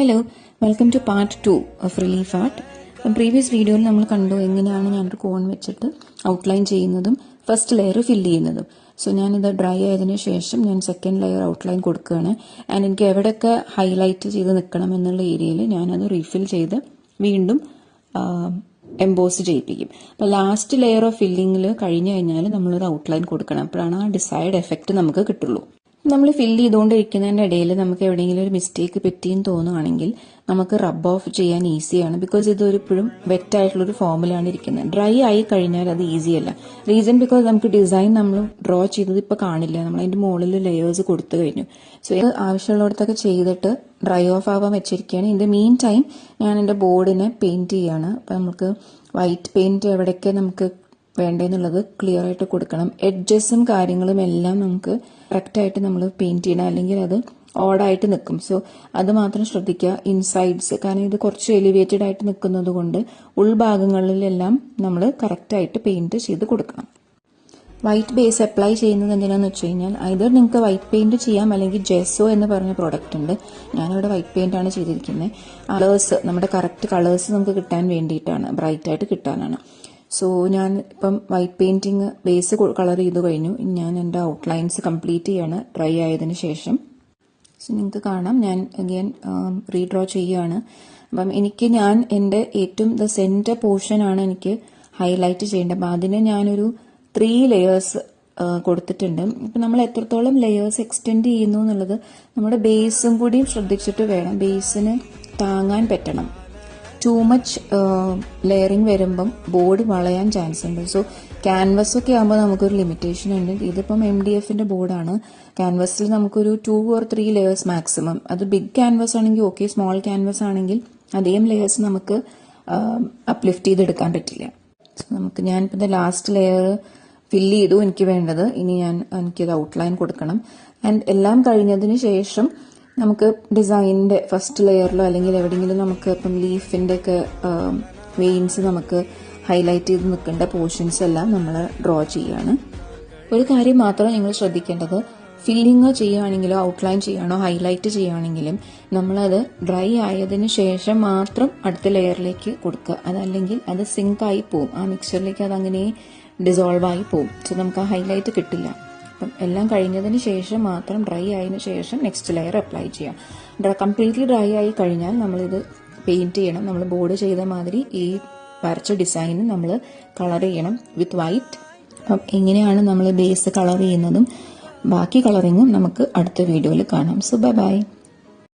Hello, welcome to part 2 of relief art. Previous വീഡിയോയിൽ നമ്മൾ കണ്ടു എങ്ങനെയാണ് ഞാനൊരു കോൺ വെച്ചിട്ട് ഔട്ട്ലൈൻ ചെയ്യുന്നതും ഫസ്റ്റ് ലെയർ ഫില്ല് ചെയ്യുന്നതും. സോ ഞാനിത് ഡ്രൈ ആയതിനു ശേഷം ഞാൻ സെക്കൻഡ് ലെയർ ഔട്ട്ലൈൻ കൊടുക്കുകയാണ്. ആൻഡ് എനിക്ക് എവിടെയൊക്കെ ഹൈലൈറ്റ് ചെയ്ത് നിൽക്കണം എന്നുള്ള ഏരിയയിൽ ഞാനത് റീഫിൽ ചെയ്ത് വീണ്ടും എംബോസ് ചെയ്യിപ്പിക്കും. അപ്പോൾ ലാസ്റ്റ് ലെയർ ഓഫ് ഫില്ലിങ്ങിൽ കഴിഞ്ഞു കഴിഞ്ഞാൽ നമ്മളൊരു ഔട്ട്ലൈൻ കൊടുക്കണം. അപ്പോഴാണ് ആ ഡിസൈഡ് എഫക്റ്റ് നമുക്ക് കിട്ടുള്ളൂ. നമ്മൾ ഫില്ല് ചെയ്തുകൊണ്ടിരിക്കുന്നതിൻ്റെ ഇടയിൽ നമുക്ക് എവിടെയെങ്കിലും ഒരു മിസ്റ്റേക്ക് പറ്റിയെന്ന് തോന്നുകയാണെങ്കിൽ നമുക്ക് റബ്ബ് ഓഫ് ചെയ്യാൻ ഈസിയാണ്. ബിക്കോസ് ഇത് ഇപ്പോഴും വെറ്റ് ആയിട്ടുള്ളൊരു ഫോമിലാണ് ഇരിക്കുന്നത്. ഡ്രൈ ആയി കഴിഞ്ഞാൽ അത് ഈസി അല്ല. റീസൺ ബിക്കോസ് നമുക്ക് ഡിസൈൻ നമ്മൾ ഡ്രോ ചെയ്തത് ഇപ്പോൾ കാണില്ല. നമ്മൾ അതിൻ്റെ മുകളിൽ ലെയേഴ്സ് കൊടുത്തു കഴിഞ്ഞു. സോ ഇത് ആവശ്യമുള്ളിടത്തൊക്കെ ചെയ്തിട്ട് ഡ്രൈ ഓഫ് ആവാൻ വെച്ചിരിക്കുകയാണ്. ഇൻ ദ മീൻ ടൈം ഞാൻ എൻ്റെ ബോർഡിനെ പെയിന്റ് ചെയ്യാണ്. അപ്പം നമുക്ക് വൈറ്റ് പെയിന്റ് എവിടെയൊക്കെ നമുക്ക് വേണ്ടതെന്നുള്ളത് ക്ലിയർ ആയിട്ട് കൊടുക്കണം. എഡ്ജസും കാര്യങ്ങളും എല്ലാം നമുക്ക് കറക്റ്റായിട്ട് നമ്മൾ പെയിന്റ് ചെയ്യണം, അല്ലെങ്കിൽ അത് ഓഡായിട്ട് നിൽക്കും. സോ അത് മാത്രം ശ്രദ്ധിക്കുക. ഇൻസൈഡ്സ്, കാരണം ഇത് കുറച്ച് എലിവേറ്റഡ് ആയിട്ട് നിൽക്കുന്നത് കൊണ്ട് ഉൾഭാഗങ്ങളിലെല്ലാം നമ്മൾ കറക്റ്റായിട്ട് പെയിന്റ് ചെയ്ത് കൊടുക്കണം. വൈറ്റ് ബേസ് അപ്ലൈ ചെയ്യുന്നത് എന്തിനാന്ന് വെച്ച് കഴിഞ്ഞാൽ ഐദർ നിങ്ങൾക്ക് വൈറ്റ് പെയിന്റ് ചെയ്യാം, അല്ലെങ്കിൽ ജെസോ എന്ന് പറഞ്ഞ പ്രോഡക്റ്റ് ഉണ്ട്. ഞാനിവിടെ വൈറ്റ് പെയിന്റ് ആണ് ചെയ്തിരിക്കുന്നത്. കളേഴ്സ്, നമ്മുടെ കറക്റ്റ് കളേഴ്സ് നമുക്ക് കിട്ടാൻ വേണ്ടിയിട്ടാണ്, ബ്രൈറ്റ് ആയിട്ട് കിട്ടാനാണ്. സോ ഞാൻ ഇപ്പം വൈറ്റ് പെയിന്റിങ് ബേസ് കളർ ചെയ്ത് കഴിഞ്ഞു. ഞാൻ എൻ്റെ ഔട്ട്ലൈൻസ് കംപ്ലീറ്റ് ചെയ്യാണ് ഡ്രൈ ആയതിനു ശേഷം. സോ നിങ്ങൾക്ക് കാണാം ഞാൻ അഗെയിൻ റീഡ്രോ ചെയ്യുകയാണ്. അപ്പം ഞാൻ എൻ്റെ ഏറ്റവും സെൻറ്റർ പോർഷനാണ് എനിക്ക് ഹൈലൈറ്റ് ചെയ്യേണ്ടത്. അപ്പം അതിന് ഞാനൊരു 3 ലെയേഴ്സ് കൊടുത്തിട്ടുണ്ട്. ഇപ്പം നമ്മൾ എത്രത്തോളം ലെയേഴ്സ് എക്സ്റ്റെൻഡ് ചെയ്യുന്നു എന്നുള്ളത് നമ്മുടെ ബേസും കൂടിയും ശ്രദ്ധിച്ചിട്ട് വേണം. ബേസിന് താങ്ങാൻ പറ്റണം. ടൂ മച്ച് ലെയറിങ് വരുമ്പം ബോർഡ് വളയാൻ ചാൻസ് ഉണ്ട്. സോ ക്യാൻവസ് ഒക്കെ ആകുമ്പോൾ നമുക്കൊരു ലിമിറ്റേഷൻ ഉണ്ട്. ഇതിപ്പം MDFന്റെ ബോർഡാണ്. ക്യാൻവസിൽ നമുക്കൊരു 2 or 3 ലെയേഴ്സ് മാക്സിമം. അത് ബിഗ് ക്യാൻവസ് ആണെങ്കിൽ ഓക്കെ, സ്മോൾ ക്യാൻവസ് ആണെങ്കിൽ അധികം ലെയേഴ്സ് നമുക്ക് അപ്ലിഫ്റ്റ് ചെയ്തെടുക്കാൻ പറ്റില്ല. സോ ഞാനിപ്പോൾ ലാസ്റ്റ് ലെയർ ഫില്ല് ചെയ്തു എനിക്ക് വേണ്ടത്. ഇനി എനിക്കത് ഔട്ട്ലൈൻ കൊടുക്കണം. ആൻഡ് എല്ലാം കഴിഞ്ഞതിന് ശേഷം നമുക്ക് ഡിസൈനിന്റെ ഫസ്റ്റ് ലെയറിലോ അല്ലെങ്കിൽ എവിടെയെങ്കിലും നമുക്ക് ഇപ്പം ലീഫിന്റെ ഒക്കെ വെയിൻസ് നമുക്ക് ഹൈലൈറ്റ് ചെയ്ത് നിൽക്കേണ്ട പോർഷൻസ് എല്ലാം നമ്മൾ ഡ്രോ ചെയ്യാണ്. ഒരു കാര്യം മാത്രം നിങ്ങൾ ശ്രദ്ധിക്കേണ്ടത്, ഫില്ലിങ് ചെയ്യുകയാണെങ്കിലോ ഔട്ട്ലൈൻ ചെയ്യുകയാണോ ഹൈലൈറ്റ് ചെയ്യുകയാണെങ്കിലും നമ്മളത് ഡ്രൈ ആയതിനു ശേഷം മാത്രം അടുത്ത ലെയറിലേക്ക് കൊടുക്കുക. അതല്ലെങ്കിൽ അത് സിങ്ക് ആയി പോവും. ആ മിക്സറിലേക്ക് അത് അങ്ങനെ ഡിസോൾവ് ആയി പോവും. സോ നമുക്ക് ആ ഹൈലൈറ്റ് കിട്ടില്ല. അപ്പം എല്ലാം കഴിഞ്ഞതിന് ശേഷം മാത്രം, ഡ്രൈ ആയതിനു ശേഷം നെക്സ്റ്റ് ലെയർ അപ്ലൈ ചെയ്യാം. കംപ്ലീറ്റ്ലി ഡ്രൈ ആയി കഴിഞ്ഞാൽ നമ്മളിത് പെയിന്റ് ചെയ്യണം. നമ്മൾ ബോർഡ് ചെയ്ത മാതിരി ഈ വരച്ച ഡിസൈന് നമ്മൾ കളർ ചെയ്യണം വിത്ത് വൈറ്റ്. അപ്പം എങ്ങനെയാണ് നമ്മൾ ബേസ് കളർ ചെയ്യുന്നതും ബാക്കി കളറിങ്ങും നമുക്ക് അടുത്ത വീഡിയോയിൽ കാണാം. So by.